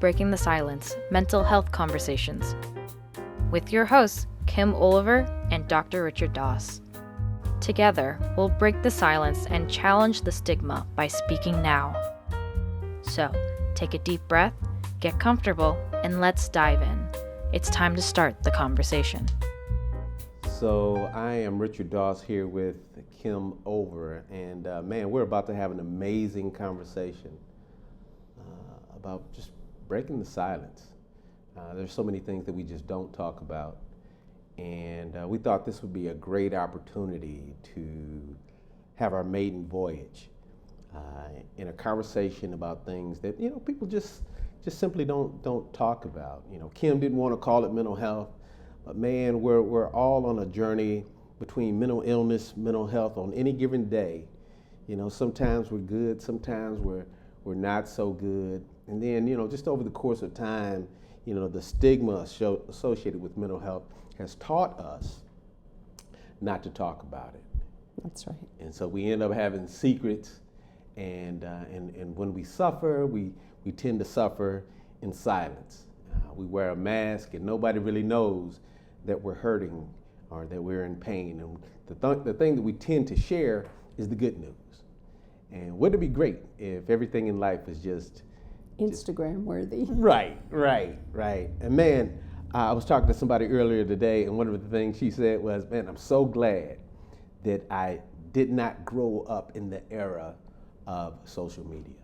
Breaking the Silence Mental Health Conversations with your hosts, Kim Oliver and Dr. Richard Doss. Together, we'll break the silence and challenge the stigma by speaking now. So, take a deep breath, get comfortable, and let's dive in. It's time to start the conversation. So I am Richard Doss here with Kim Oliver, and man, we're about to have an amazing conversation about just breaking the silence. There's so many things that we just don't talk about, and we thought this would be a great opportunity to have our maiden voyage in a conversation about things that people just simply don't talk about. Kim didn't want to call it mental health, but man, we're all on a journey between mental illness, mental health on any given day. Sometimes we're good, sometimes we're not so good. And then, just over the course of time, the stigma associated with mental health has taught us not to talk about it. That's right. And so we end up having secrets, and when we suffer, we tend to suffer in silence. We wear a mask, and nobody really knows that we're hurting or that we're in pain. And the thing that we tend to share is the good news. And wouldn't it be great if everything in life is just Instagram worthy? Right. And man, I was talking to somebody earlier today, and one of the things she said was, man, I'm so glad that I did not grow up in the era of social media.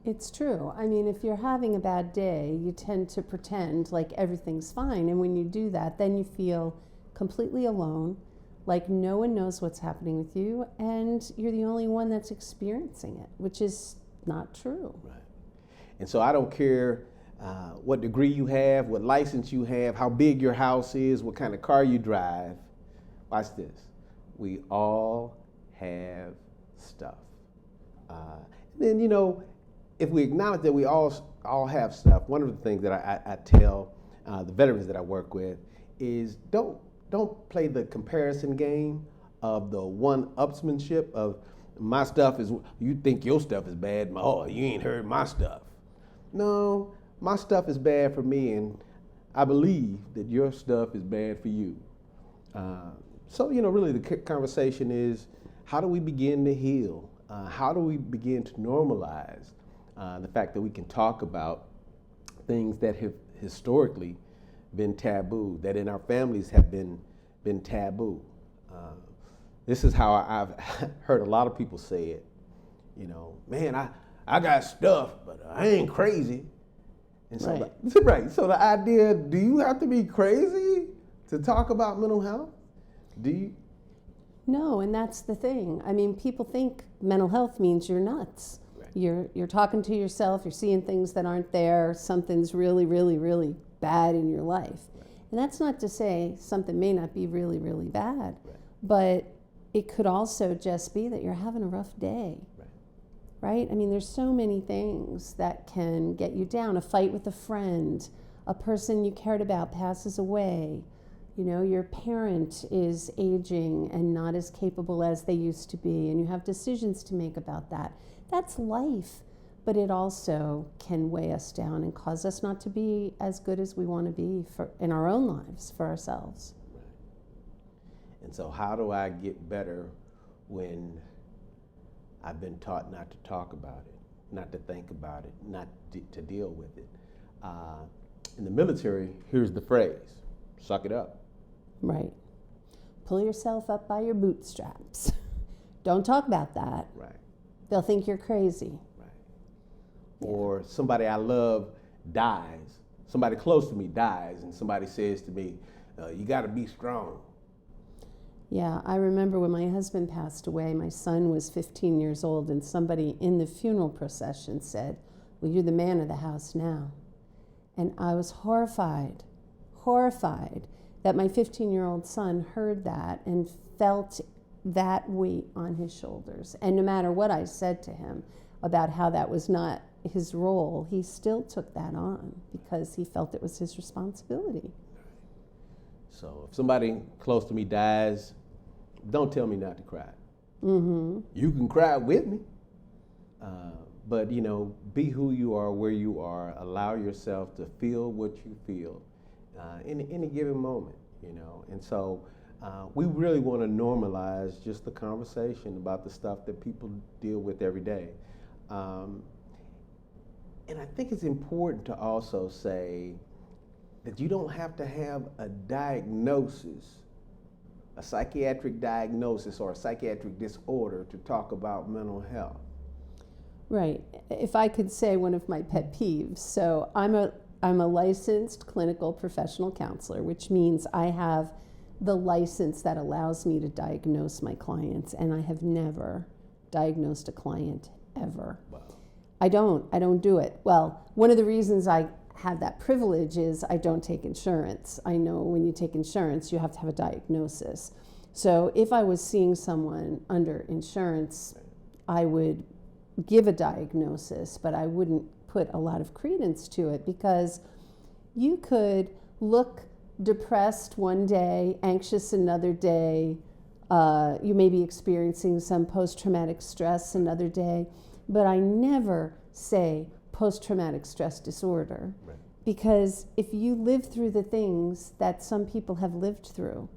It's true. I mean, if you're having a bad day, you tend to pretend like everything's fine. And when you do that, then you feel completely alone, like no one knows what's happening with you, and you're the only one that's experiencing it, which is not true. Right. And so I don't care what degree you have, what license you have, how big your house is, what kind of car you drive. Watch this. We all have stuff. Then, if we acknowledge that we all have stuff, one of the things that I tell the veterans that I work with is don't play the comparison game of the one-upsmanship of my stuff is, you think your stuff is bad, you ain't heard my stuff. No, my stuff is bad for me, and I believe that your stuff is bad for you. So, really the conversation is, how do we begin to heal? How do we begin to normalize the fact that we can talk about things that have historically been taboo, that in our families have been taboo? This is how I've heard a lot of people say it. Man, I got stuff, but I ain't crazy. And so, right. So the idea, do you have to be crazy to talk about mental health? Do you? No, and that's the thing. I mean, people think mental health means you're nuts. Right. You're talking to yourself, you're seeing things that aren't there, something's really, really, really bad in your life. Right. And that's not to say something may not be really, really bad, but it could also just be that you're having a rough day, right? I mean, there's so many things that can get you down. A fight with a friend, a person you cared about passes away, your parent is aging and not as capable as they used to be, and you have decisions to make about that. That's life, but it also can weigh us down and cause us not to be as good as we want to be in our own lives for ourselves. And so how do I get better when I've been taught not to talk about it, not to think about it, not to deal with it? In the military, here's the phrase, suck it up. Right. Pull yourself up by your bootstraps. Don't talk about that. Right. They'll think you're crazy. Right. Yeah. Or somebody I love dies, somebody close to me dies, and somebody says to me, you got to be strong. Yeah, I remember when my husband passed away, my son was 15 years old, and somebody in the funeral procession said, well, you're the man of the house now. And I was horrified that my 15-year-old son heard that and felt that weight on his shoulders. And no matter what I said to him about how that was not his role, he still took that on because he felt it was his responsibility. So if somebody close to me dies, don't tell me not to cry. Mm-hmm. You can cry with me, but be who you are, where you are. Allow yourself to feel what you feel in any given moment. And so we really want to normalize just the conversation about the stuff that people deal with every day. And I think it's important to also say that you don't have to have a diagnosis, a psychiatric diagnosis or a psychiatric disorder to talk about mental health. Right. If I could say one of my pet peeves, so I'm a licensed clinical professional counselor, which means I have the license that allows me to diagnose my clients, and I have never diagnosed a client ever. Wow. I don't do it. Well, one of the reasons I have that privilege is I don't take insurance. I know when you take insurance, you have to have a diagnosis. So if I was seeing someone under insurance, I would give a diagnosis, but I wouldn't put a lot of credence to it, because you could look depressed one day, anxious another day. You may be experiencing some post-traumatic stress another day, but I never say post-traumatic stress disorder. Right. Because if you live through the things that some people have lived through,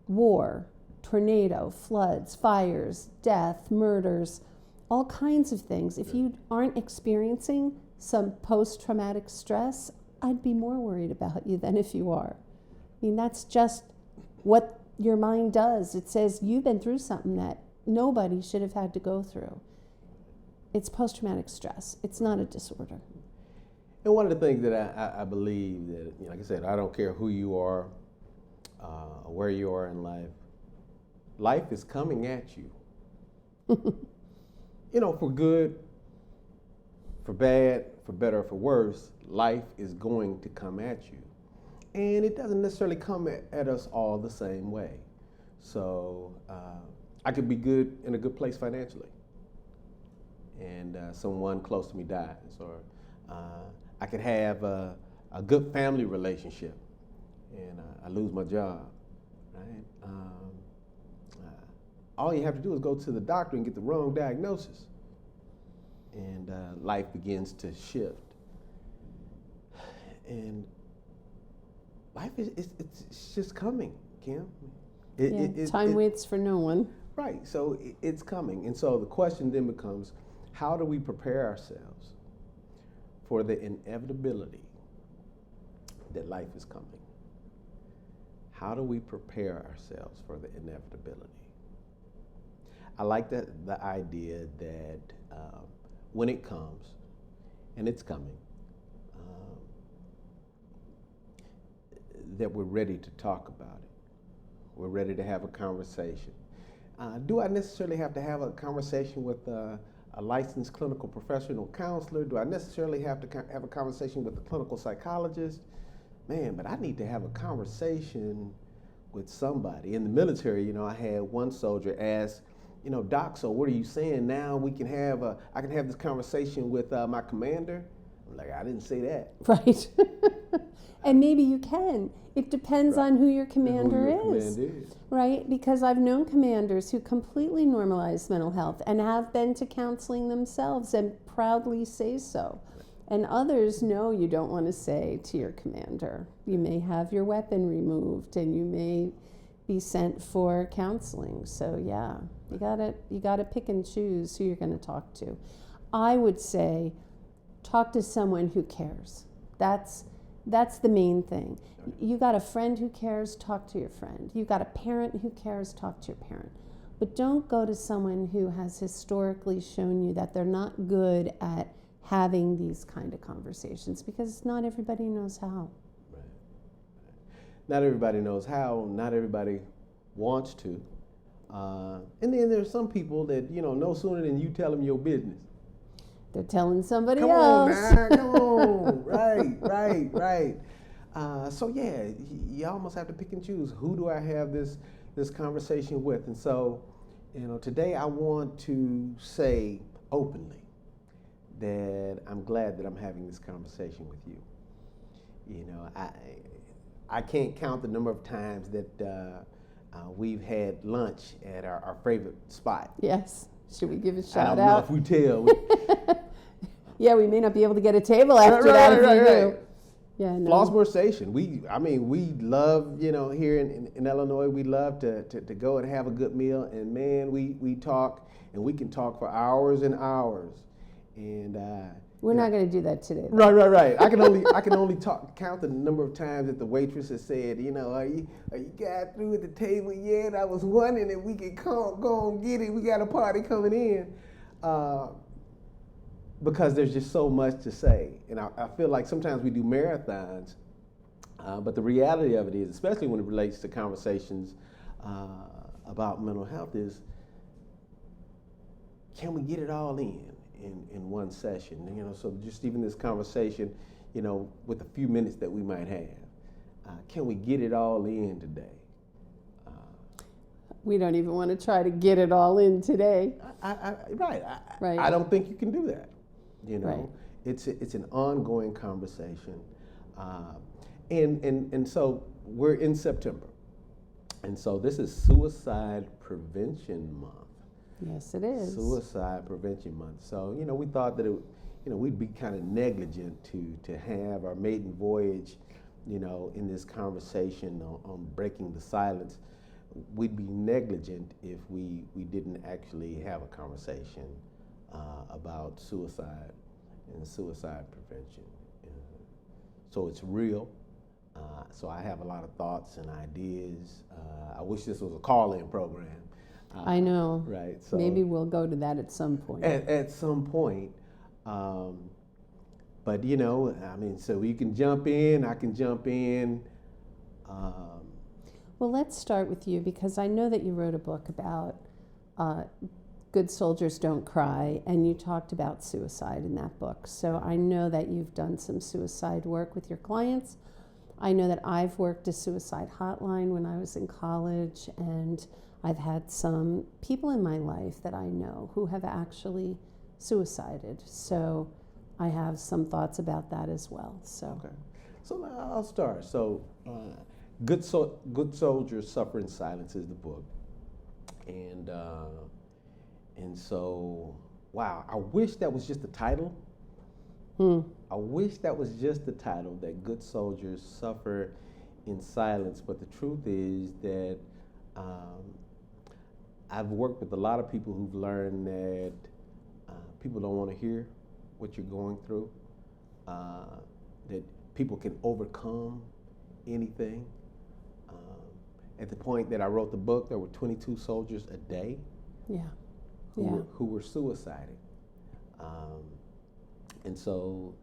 war, tornado, floods, fires, death, murders, all kinds of things, if you aren't experiencing some post-traumatic stress, I'd be more worried about you than if you are. I mean, that's just what your mind does. It says you've been through something that nobody should have had to go through. It's post-traumatic stress. It's not a disorder. And one of the things that I believe that, like I said, I don't care who you are, or where you are in life. Life is coming at you. For good, for bad, for better, or for worse, life is going to come at you. And it doesn't necessarily come at us all the same way. So I could be good in a good place financially, and someone close to me dies, or I could have a good family relationship, and I lose my job, right? All you have to do is go to the doctor and get the wrong diagnosis, and life begins to shift. And life it's just coming, Kim. Time waits for no one. Right, so it's coming. And so the question then becomes, how do we prepare ourselves for the inevitability that life is coming? How do we prepare ourselves for the inevitability? I like the idea that when it comes, and it's coming, that we're ready to talk about it. We're ready to have a conversation. Do I necessarily have to have a conversation with a licensed clinical professional counselor? Do I necessarily have to have a conversation with a clinical psychologist? Man, but I need to have a conversation with somebody. In the military, I had one soldier ask, Doc, so what are you saying now? I can have this conversation with my commander? I'm like, I didn't say that. Right. And maybe you can. It depends on who your commander is. Right? Because I've known commanders who completely normalize mental health and have been to counseling themselves and proudly say so. And others know you don't want to say to your commander. You may have your weapon removed and you may be sent for counseling. So yeah, you gotta pick and choose who you're going to talk to. I would say talk to someone who cares. That's the main thing. You got a friend who cares, talk to your friend. You got a parent who cares, talk to your parent. But don't go to someone who has historically shown you that they're not good at having these kind of conversations, because not everybody knows how. Right. Not everybody knows how, not everybody wants to. And then there's some people that, no sooner than you tell them your business, they're telling somebody come else. On, man, come on. Right. So yeah, you almost have to pick and choose. Who do I have this conversation with? And so, today I want to say openly that I'm glad that I'm having this conversation with you. I can't count the number of times that we've had lunch at our favorite spot. Yes. Should we give a shout I don't out? know if we tell. Yeah, we may not be able to get a table after that if we do. Yeah, no. Flossmorsation. We love, here in Illinois, we love to go and have a good meal. And man, we talk, and we can talk for hours and hours. And we're not going to do that today. Right. I can only count the number of times that the waitress has said, are you guys through at the table yet? I was wondering if we could go and get it. We got a party coming in. Because there's just so much to say. And I feel like sometimes we do marathons, but the reality of it is, especially when it relates to conversations about mental health, is can we get it all in one session? So just even this conversation, with the few minutes that we might have, can we get it all in today? We don't even want to try to get it all in today. Right. Right. I don't think you can do that. Right. It's an ongoing conversation, and so we're in September, and so this is Suicide Prevention Month. Yes, it is. Suicide Prevention Month. So we thought that we'd be kind of negligent to have our maiden voyage, in this conversation on breaking the silence. We'd be negligent if we didn't actually have a conversation about suicide and suicide prevention. So it's real. So I have a lot of thoughts and ideas. I wish this was a call-in program. I know. Right. So maybe we'll go to that at some point. At some point. But so you can jump in, I can jump in. Well, let's start with you, because I know that you wrote a book about Good Soldiers Don't Cry, and you talked about suicide in that book. So I know that you've done some suicide work with your clients. I know that I've worked a suicide hotline when I was in college, and I've had some people in my life that I know who have actually suicided. So I have some thoughts about that as well. So, okay. So I'll start. So Good Soldiers Suffer in Silence is the book. And so, wow, I wish that was just the title. I wish that was just the title, that Good Soldiers Suffer in Silence. But the truth is that I've worked with a lot of people who've learned that people don't want to hear what you're going through, that people can overcome anything. At the point that I wrote the book, there were 22 soldiers a day. Who were suiciding. And so,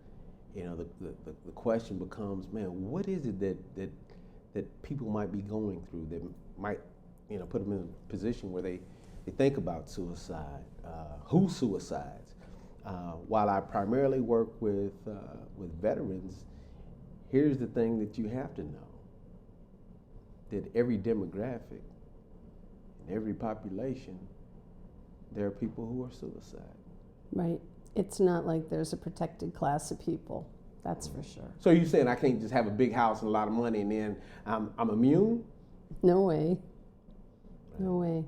the question becomes, man, what is it that people might be going through that might, put them in a position where they think about suicide? Who suicides? While I primarily work with veterans, here's the thing that you have to know, that every demographic, in every population, there are people who are suicide. Right. It's not like there's a protected class of people. That's for sure. So you're saying I can't just have a big house and a lot of money and then I'm immune? No way. No way.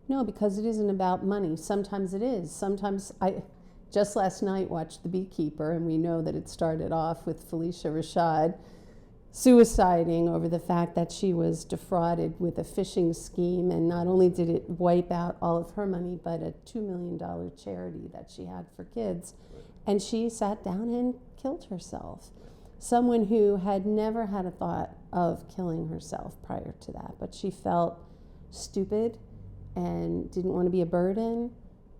No, because it isn't about money. Sometimes it is. Sometimes I just last night watched The Beekeeper, and we know that it started off with Felicia Rashad suiciding over the fact that she was defrauded with a phishing scheme, and not only did it wipe out all of her money, but a $2 million charity that she had for kids. And she sat down and killed herself. Someone who had never had a thought of killing herself prior to that, but she felt stupid and didn't want to be a burden.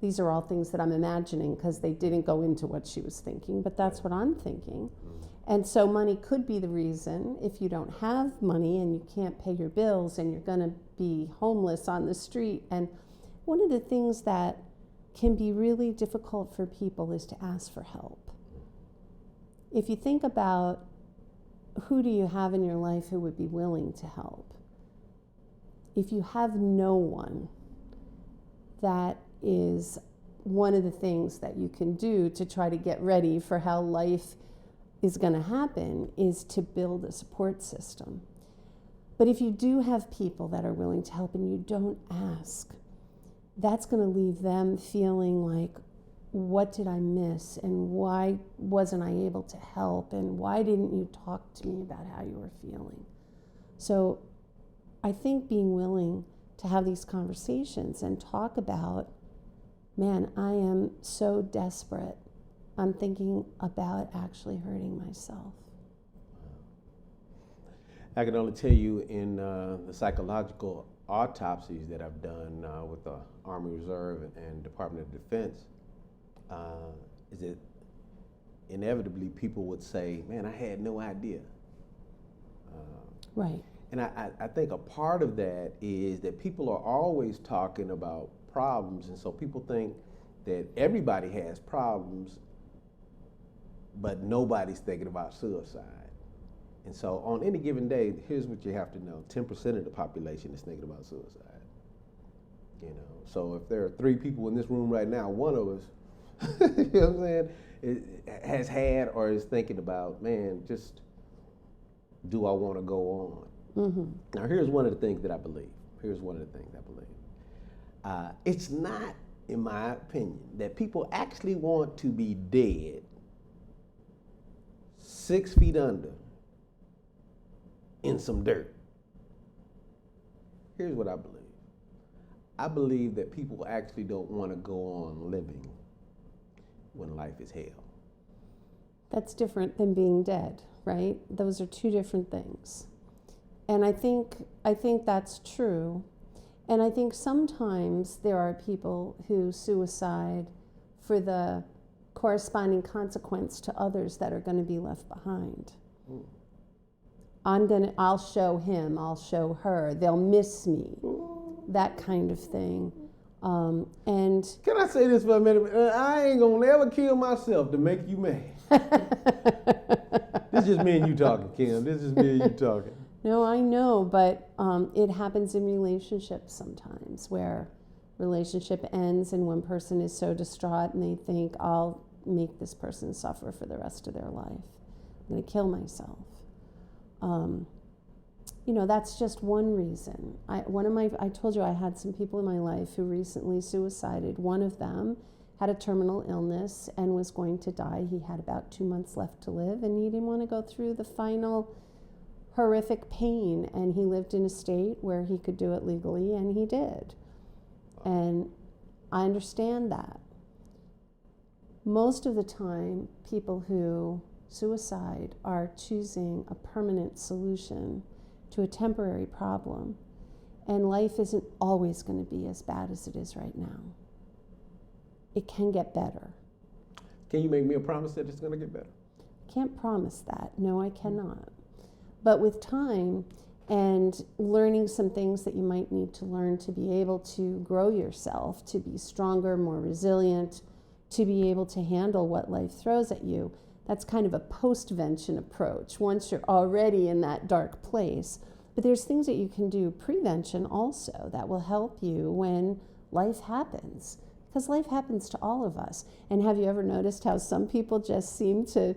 These are all things that I'm imagining because they didn't go into what she was thinking, but that's what I'm thinking. And so money could be the reason. If you don't have money and you can't pay your bills and you're going to be homeless on the street. And one of the things that can be really difficult for people is to ask for help. If you think about who do you have in your life who would be willing to help? If you have no one, that is one of the things that you can do to try to get ready for how life is going to happen, is to build a support system. But if you do have people that are willing to help and you don't ask, that's going to leave them feeling like, what did I miss, and why wasn't I able to help, and why didn't you talk to me about how you were feeling? So I think being willing to have these conversations and talk about, man, I am so desperate. I'm thinking about actually hurting myself. I can only tell you in the psychological autopsies that I've done with the Army Reserve and Department of Defense, is that inevitably people would say, man, I had no idea. Right. And I think a part of that is that people are always talking about problems, and so people think that everybody has problems, but nobody's thinking about suicide. And so on any given day, here's what you have to know. 10% of the population is thinking about suicide. You know, so if there are 3 people in this room right now, one of us, you know what I'm saying, has had or is thinking about, man, just do I want to go on? Mm-hmm. Now, here's one of the things that I believe. It's not, in my opinion, that people actually want to be dead 6 feet under in some dirt. Here's what I believe. I believe that people actually don't want to go on living when life is hell. That's different than being dead, right? Those are 2 different things. And I think that's true. And I think sometimes there are people who suicide for the corresponding consequence to others that are going to be left behind. Mm. I'll show him, I'll show her, they'll miss me, that kind of thing. And can I say this for a minute? I ain't gonna ever kill myself to make you mad. This is just me and you talking, Kim. This is me and you talking. No, I know, but it happens in relationships sometimes where relationship ends and one person is so distraught and they think, I'll make this person suffer for the rest of their life. I'm going to kill myself. That's just one reason. I told you I had some people in my life who recently suicided. One of them had a terminal illness and was going to die. He had about 2 months left to live, and he didn't want to go through the final horrific pain, and he lived in a state where he could do it legally, and he did. And I understand that. Most of the time, people who suicide are choosing a permanent solution to a temporary problem, and life isn't always going to be as bad as it is right now. It can get better. Can you make me a promise that it's going to get better? Can't promise that. No, I cannot. But with time and learning some things that you might need to learn to be able to grow yourself, to be stronger, more resilient, to be able to handle what life throws at you, that's kind of a post-vention approach once you're already in that dark place. But there's things that you can do prevention also that will help you when life happens. Because life happens to all of us. And have you ever noticed how some people just seem to,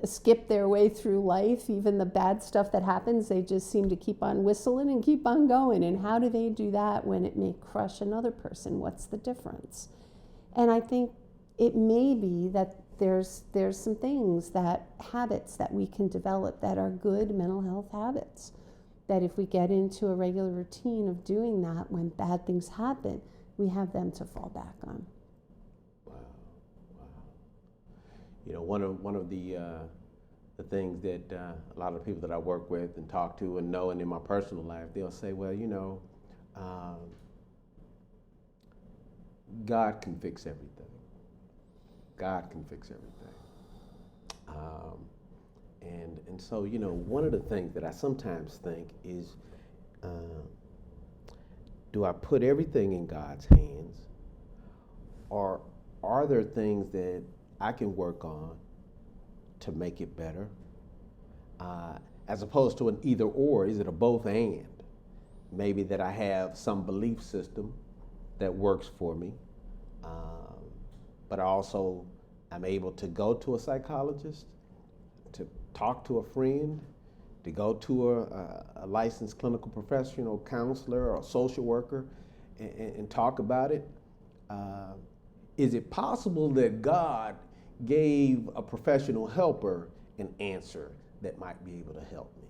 skip their way through life? Even the bad stuff that happens, they just seem to keep on whistling and keep on going. And how do they do that when it may crush another person? What's the difference? And I think it may be that there's some things, habits that we can develop that are good mental health habits. That if we get into a regular routine of doing that when bad things happen, we have them to fall back on. Wow. One of the things that a lot of people that I work with and talk to and know, and in my personal life, they'll say, well, God can fix everything. God can fix everything. And so, one of the things that I sometimes think is, do I put everything in God's hands, or are there things that I can work on to make it better? As opposed to an either or, is it a both and? Maybe that I have some belief system that works for me, but also I'm able to go to a psychologist, to talk to a friend, to go to a licensed clinical professional, counselor, or social worker, and talk about it. is it possible that God gave a professional helper an answer that might be able to help me?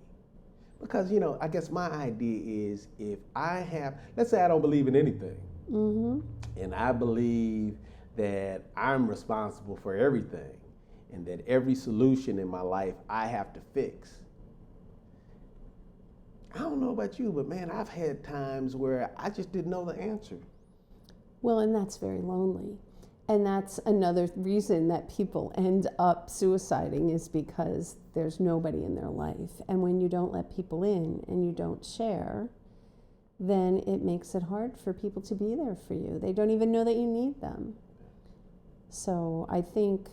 Because, I guess my idea is if I have, let's say I don't believe in anything, and I believe that I'm responsible for everything, and that every solution in my life I have to fix. I don't know about you, but man, I've had times where I just didn't know the answer. Well, and that's very lonely. And that's another reason that people end up suiciding, is because there's nobody in their life. And when you don't let people in and you don't share, then it makes it hard for people to be there for you. They don't even know that you need them. So I think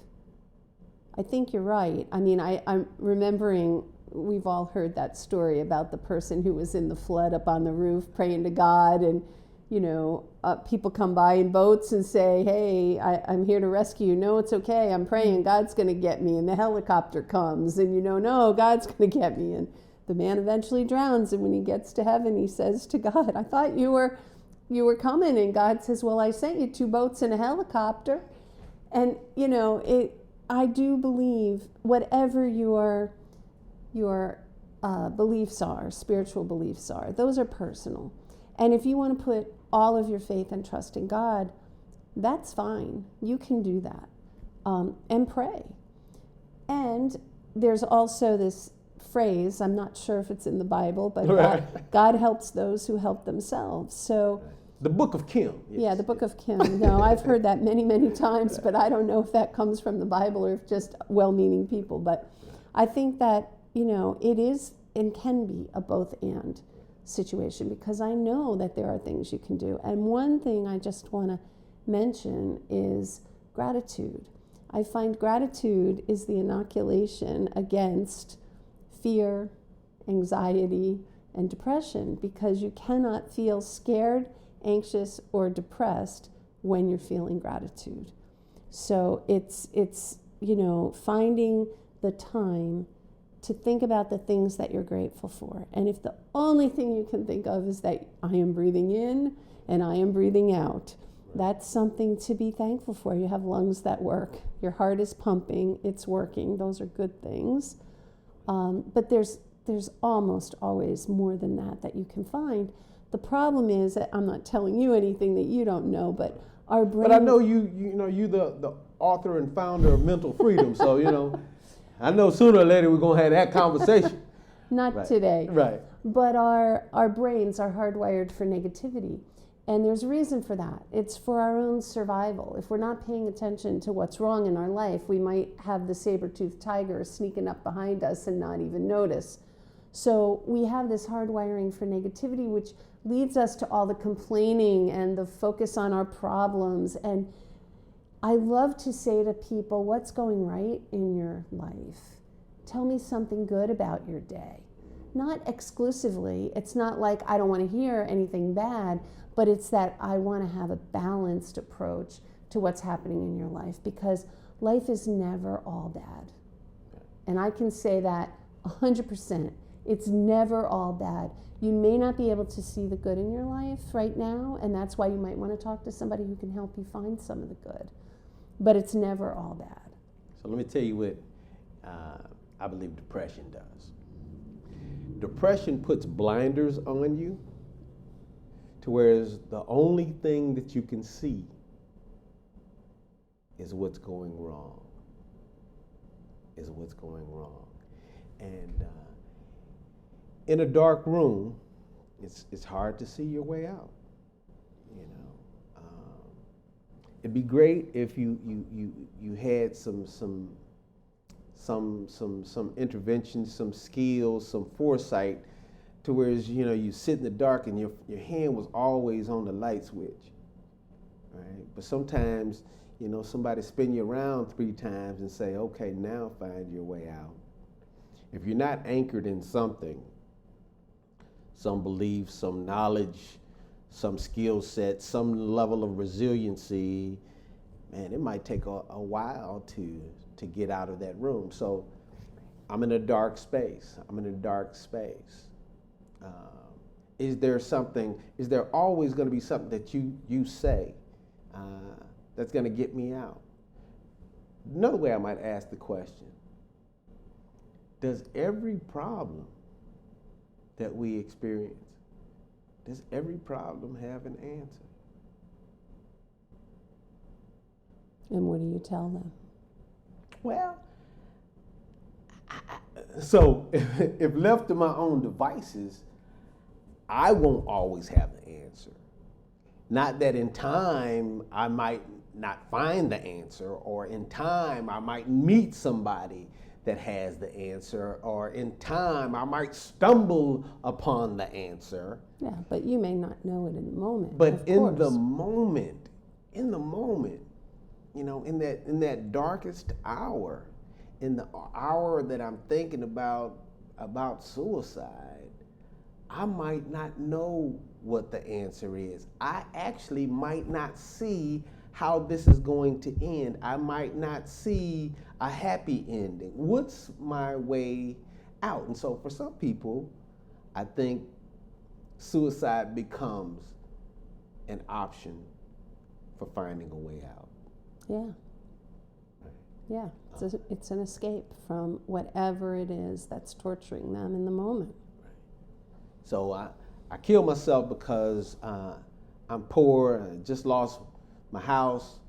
you're right. I mean, I'm remembering, we've all heard that story about the person who was in the flood up on the roof praying to God, and people come by in boats and say, hey, I'm here to rescue you. No, it's okay. I'm praying. God's going to get me. And the helicopter comes and no, God's going to get me. And the man eventually drowns. And when he gets to heaven, he says to God, I thought you were coming. And God says, well, I sent you 2 boats and a helicopter. And, I do believe whatever your beliefs are, spiritual beliefs are, those are personal. And if you want to put all of your faith and trust in God, that's fine. You can do that. And pray. And there's also this phrase, I'm not sure if it's in the Bible, but God helps those who help themselves. So the Book of Kim. Yes. Yeah, the Book of Kim. No, I've heard that many, many times, but I don't know if that comes from the Bible or if just well-meaning people. But I think that, it is and can be a both and situation, because I know that there are things you can do. And one thing I just want to mention is gratitude. I find gratitude is the inoculation against fear, anxiety, and depression, because you cannot feel scared, anxious, or depressed when you're feeling gratitude. So it's finding the time to think about the things that you're grateful for. And if the only thing you can think of is that I am breathing in and I am breathing out, that's something to be thankful for. You have lungs that work. Your heart is pumping. It's working. Those are good things. But there's almost always more than that you can find. The problem is that I'm not telling you anything that you don't know, but our brain. But I know you the author and founder of Mental Freedom, so I know sooner or later we're gonna have that conversation. Not today. Right. But our brains are hardwired for negativity. And there's a reason for that. It's for our own survival. If we're not paying attention to what's wrong in our life, we might have the saber-toothed tiger sneaking up behind us and not even notice. So we have this hardwiring for negativity, which leads us to all the complaining and the focus on our problems. And I love to say to people, what's going right in your life? Tell me something good about your day. Not exclusively. It's not like I don't want to hear anything bad, but it's that I want to have a balanced approach to what's happening in your life, because life is never all bad. And I can say that 100%. It's never all bad. You may not be able to see the good in your life right now, and that's why you might want to talk to somebody who can help you find some of the good. But it's never all bad. So let me tell you what I believe depression does. Depression puts blinders on you to whereas the only thing that you can see is what's going wrong. And in a dark room, it's hard to see your way out. It'd be great if you had some intervention, some skills, some foresight, to whereas you sit in the dark and your hand was always on the light switch, right? But sometimes somebody spin you around 3 times and say, okay, now find your way out. If you're not anchored in something, some belief, some knowledge, some skill set, some level of resiliency, man, it might take a while to get out of that room. So I'm in a dark space. Is there always going to be something that you say that's going to get me out. Another way I might ask the question, does every problem that we experience, does every problem have an answer? And what do you tell them? Well, so if left to my own devices, I won't always have the answer. Not that in time I might not find the answer, or in time I might meet somebody that has the answer, or in time I might stumble upon the answer. Yeah, but you may not know it in the moment. But in the moment, you know, in that darkest hour, in the hour that I'm thinking about suicide, I might not know what the answer is. I actually might not see how this is going to end. I might not see a happy ending. What's my way out? And so for some people, I think suicide becomes an option for finding a way out. Yeah. Yeah, it's an escape from whatever it is that's torturing them in the moment. So I killed myself because I'm poor, I just lost my house,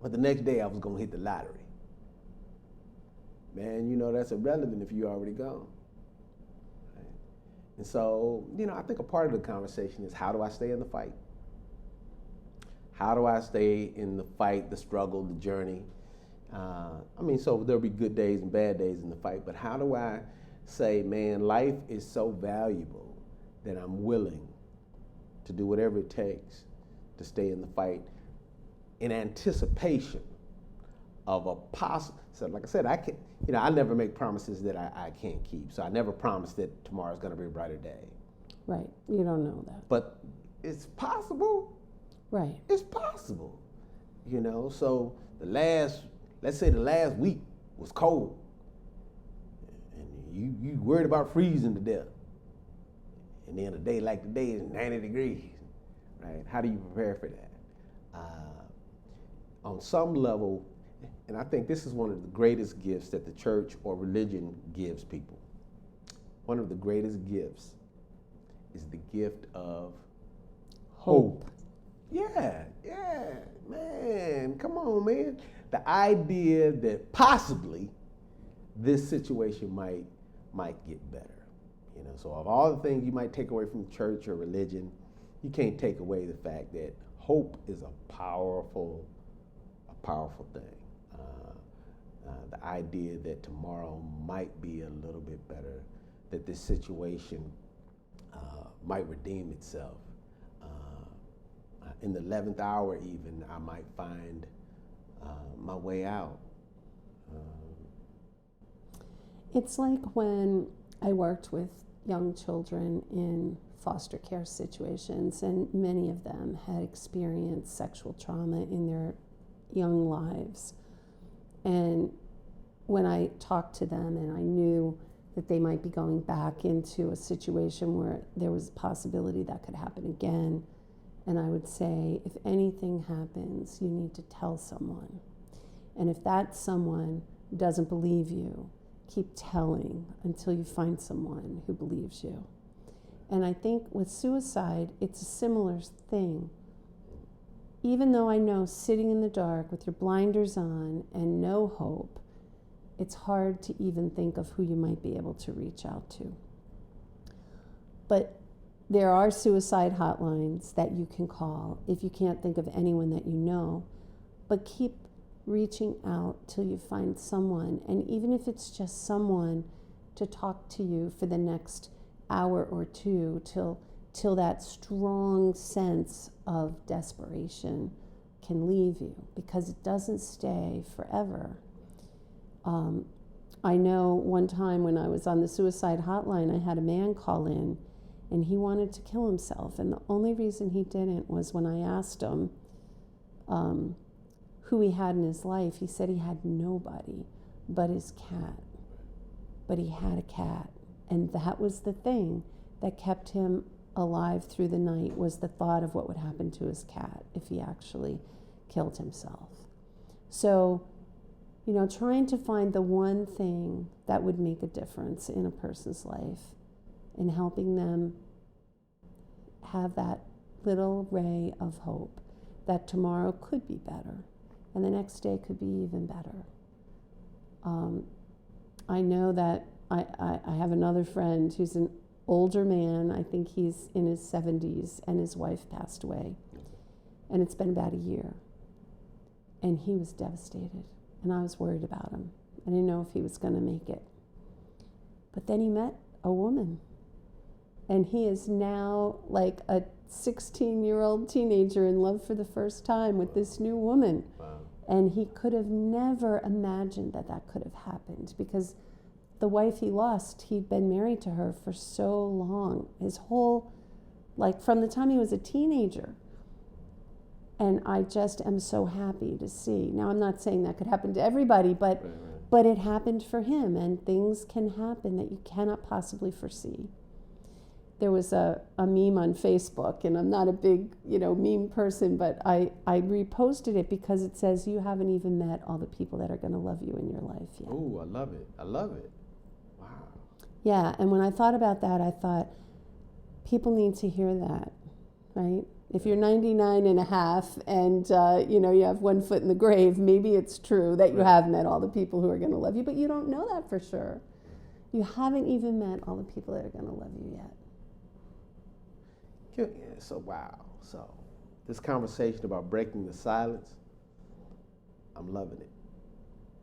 but the next day I was going to hit the lottery. Man, you know, that's irrelevant if you're already gone. Right? And so, you know, I think a part of the conversation is, how do I stay in the fight? How do I stay in the fight, the struggle, the journey? So there'll be good days and bad days in the fight, but how do I say, man, life is so valuable that I'm willing to do whatever it takes to stay in the fight in anticipation of a possible. So like I said, I never make promises that I can't keep. So I never promise that tomorrow's going to be a brighter day. Right, you don't know that. But it's possible. Right. It's possible, you know. So let's say the last week was cold, and you worried about freezing to death, and then a day like today is 90 degrees, right? How do you prepare for that? On some level, and I think this is one of the greatest gifts that the church or religion gives people. One of the greatest gifts is the gift of hope. Yeah, man, come on, man. The idea that possibly this situation might get better. You know, so of all the things you might take away from the church or religion, you can't take away the fact that hope is a powerful thing. The idea that tomorrow might be a little bit better, that this situation might redeem itself. In the 11th hour even, I might find my way out. It's like when I worked with young children in foster care situations, and many of them had experienced sexual trauma in their young lives. And when I talked to them and I knew that they might be going back into a situation where there was a possibility that could happen again, and I would say, if anything happens, you need to tell someone. And if that someone doesn't believe you, keep telling until you find someone who believes you. And I think with suicide, it's a similar thing. Even though I know sitting in the dark with your blinders on and no hope, it's hard to even think of who you might be able to reach out to. But there are suicide hotlines that you can call if you can't think of anyone that you know, but keep reaching out till you find someone. And even if it's just someone to talk to you for the next hour or two till that strong sense of desperation can leave you, because it doesn't stay forever. I know one time when I was on the suicide hotline, I had a man call in and he wanted to kill himself. And the only reason he didn't was when I asked him who he had in his life, he said he had nobody but his cat. But he had a cat. And that was the thing that kept him alive through the night was the thought of what would happen to his cat if he actually killed himself. So, you know, trying to find the one thing that would make a difference in a person's life and helping them have that little ray of hope that tomorrow could be better and the next day could be even better. I know that I have another friend who's an older man. I think he's in his 70s, and his wife passed away. And it's been about a year. And he was devastated, and I was worried about him. I didn't know if he was going to make it. But then he met a woman, and he is now like a 16-year-old teenager in love for the first time with this new woman. Wow. And he could have never imagined that that could have happened, because the wife he lost, he'd been married to her for so long, his whole, like from the time he was a teenager. And I just am so happy to see. Now, I'm not saying that could happen to everybody, but but it happened for him, and things can happen that you cannot possibly foresee. There was a meme on Facebook, and I'm not a big, meme person, but I reposted it because it says, you haven't even met all the people that are going to love you in your life yet. Oh, I love it. I love it. Wow. Yeah, and when I thought about that, I thought, people need to hear that, right? If you're 99 and a half and, you have one foot in the grave, maybe it's true that you have met all the people who are going to love you, but you don't know that for sure. You haven't even met all the people that are going to love you yet. Yeah, so, wow. So, this conversation about breaking the silence, I'm loving it.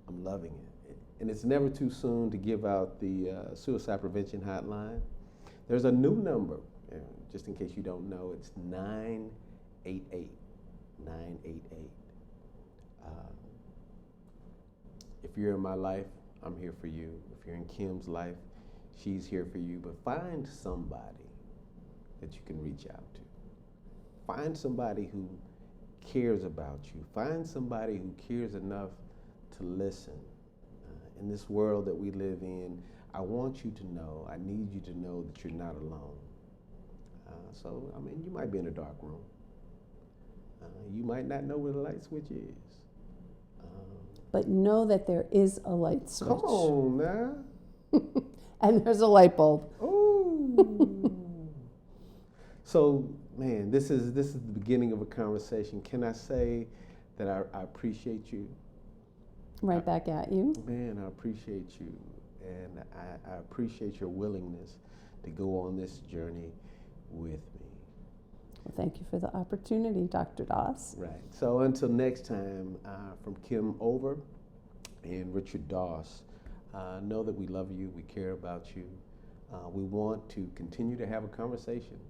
I'm loving it. And it's never too soon to give out the suicide prevention hotline. There's a new number. Just in case you don't know, it's 988. 988. If you're in my life, I'm here for you. If you're in Kim's life, she's here for you. But find somebody that you can reach out to. Find somebody who cares about you. Find somebody who cares enough to listen. In this world that we live in, I want you to know, I need you to know that you're not alone. So, you might be in a dark room. You might not know where the light switch is. But know that there is a light switch. Come on now. And there's a light bulb. Ooh. So, man, this is the beginning of a conversation. Can I say that I appreciate you? Right back at you. Man, I appreciate you. And I appreciate your willingness to go on this journey with me. Well, thank you for the opportunity, Dr. Doss. Right. So until next time, from Kim Over and Richard Doss, know that we love you, we care about you. We want to continue to have a conversation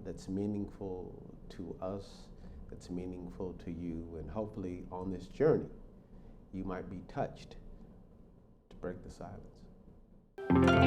that's meaningful to us, that's meaningful to you, and hopefully on this journey, you might be touched to break the silence.